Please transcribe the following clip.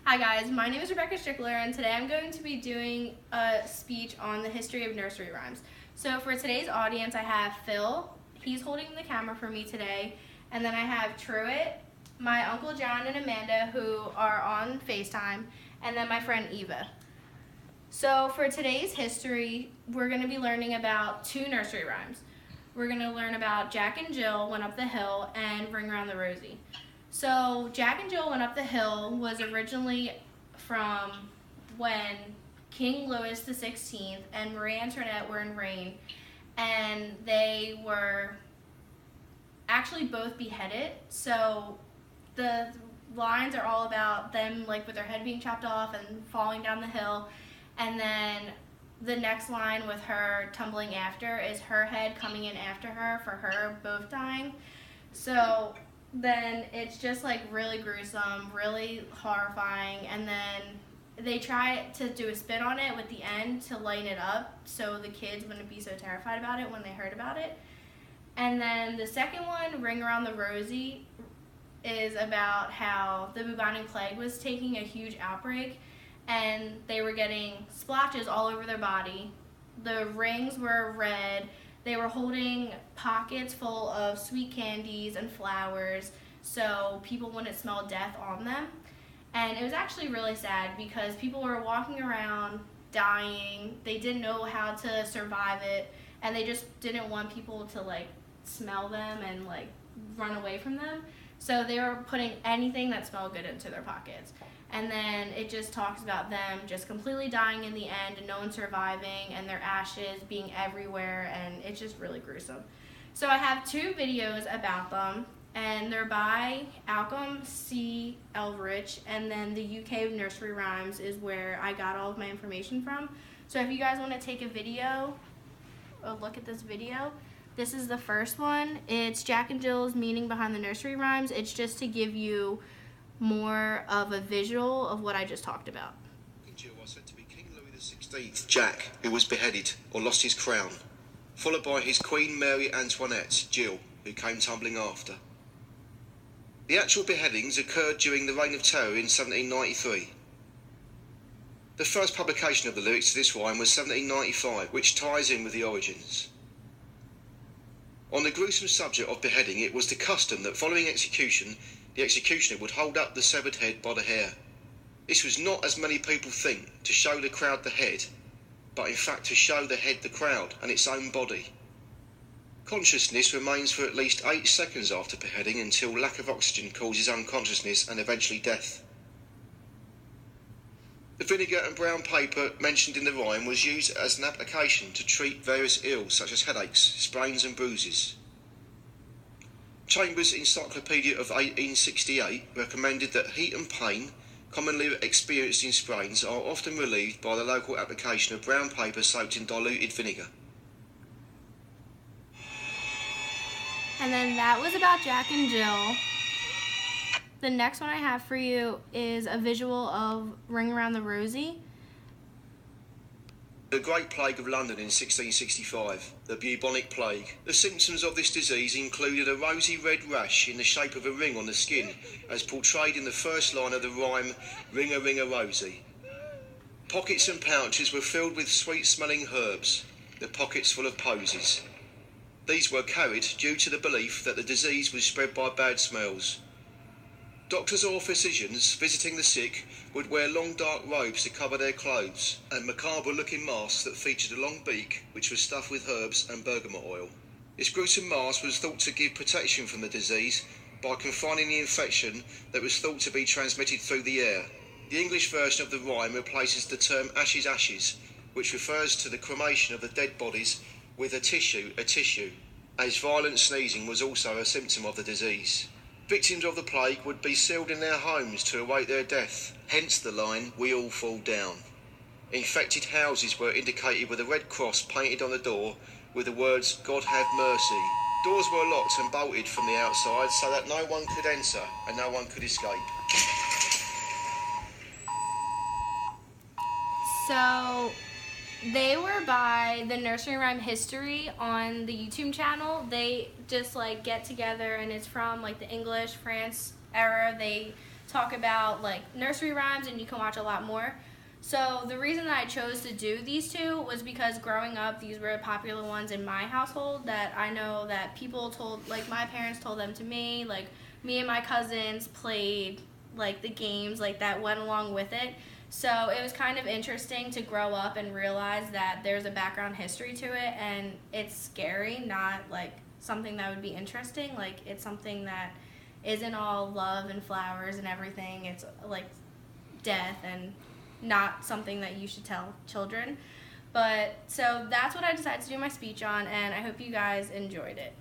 Hi guys, my name is Rebecca Strickler and today I'm going to be doing a speech on the history of nursery rhymes. So for today's audience I have Phil, he's holding the camera for me today, and then I have Truett, my Uncle John and Amanda who are on FaceTime, and then my friend Eva. So for today's history, we're going to be learning about two nursery rhymes. We're going to learn about Jack and Jill Went Up the Hill and Ring Around the Rosie. So Jack and Jill Went Up the Hill was originally from when King Louis XVI and Marie Antoinette were in reign, and they were actually both beheaded. So the lines are all about them like with their head being chopped off and falling down the hill, and then the next line with her tumbling after is her head coming in after her for her both dying. So then it's just like really gruesome, really horrifying, and then they try to do a spin on it with the end to lighten it up so the kids wouldn't be so terrified about it when they heard about it. And then the second one, Ring Around the Rosie, is about how the bubonic plague was taking a huge outbreak and they were getting splotches all over their body. The rings were red. They were holding pockets full of sweet candies and flowers so people wouldn't smell death on them. And it was actually really sad because people were walking around dying. They didn't know how to survive it, and they just didn't want people to like smell them and like run away from them. So they were putting anything that smelled good into their pockets. And then it just talks about them just completely dying in the end and no one surviving and their ashes being everywhere, and it's just really gruesome. So I have two videos about them, and they're by Malcolm C. Eldridge, and then the UK Nursery Rhymes is where I got all of my information from. So if you guys want to take a look at this video, this is the first one. It's Jack and Jill's meaning behind the nursery rhymes. It's just to give you more of a visual of what I just talked about. Jill was said to be King Louis XVI Jack, who was beheaded or lost his crown, followed by his Queen Mary Antoinette, Jill, who came tumbling after. The actual beheadings occurred during the Reign of Terror in 1793. The first publication of the lyrics to this rhyme was 1795, which ties in with the origins. On the gruesome subject of beheading, it was the custom that following execution, the executioner would hold up the severed head by the hair. This was not, as many people think, to show the crowd the head, but in fact to show the head the crowd and its own body. Consciousness remains for at least 8 seconds after beheading until lack of oxygen causes unconsciousness and eventually death. The vinegar and brown paper mentioned in the rhyme was used as an application to treat various ills such as headaches, sprains and bruises. Chambers' Encyclopedia of 1868 recommended that heat and pain commonly experienced in sprains are often relieved by the local application of brown paper soaked in diluted vinegar. And then that was about Jack and Jill. The next one I have for you is a visual of Ring Around the Rosie. The Great Plague of London in 1665, the bubonic plague. The symptoms of this disease included a rosy red rash in the shape of a ring on the skin, as portrayed in the first line of the rhyme, Ring a Ring a Rosie. Pockets and pouches were filled with sweet-smelling herbs, the pockets full of posies. These were carried due to the belief that the disease was spread by bad smells. Doctors or physicians visiting the sick would wear long dark robes to cover their clothes, and macabre-looking masks that featured a long beak which was stuffed with herbs and bergamot oil. This gruesome mask was thought to give protection from the disease by confining the infection that was thought to be transmitted through the air. The English version of the rhyme replaces the term ashes ashes, which refers to the cremation of the dead bodies with a tissue, as violent sneezing was also a symptom of the disease. Victims of the plague would be sealed in their homes to await their death, hence the line, we all fall down. Infected houses were indicated with a red cross painted on the door with the words, God have mercy. Doors were locked and bolted from the outside so that no one could enter and no one could escape. So they were by the Nursery Rhyme History on the YouTube channel. They just like get together, and it's from like the English, France era. They talk about like nursery rhymes, and you can watch a lot more. So the reason that I chose to do these two was because growing up, these were popular ones in my household that I know that people told, like my parents told them to me, like me and my cousins played like the games like that went along with it. So it was kind of interesting to grow up and realize that there's a background history to it, and it's scary, not like something that would be interesting. Like it's something that isn't all love and flowers and everything. It's like death and not something that you should tell children. But so that's what I decided to do my speech on, and I hope you guys enjoyed it.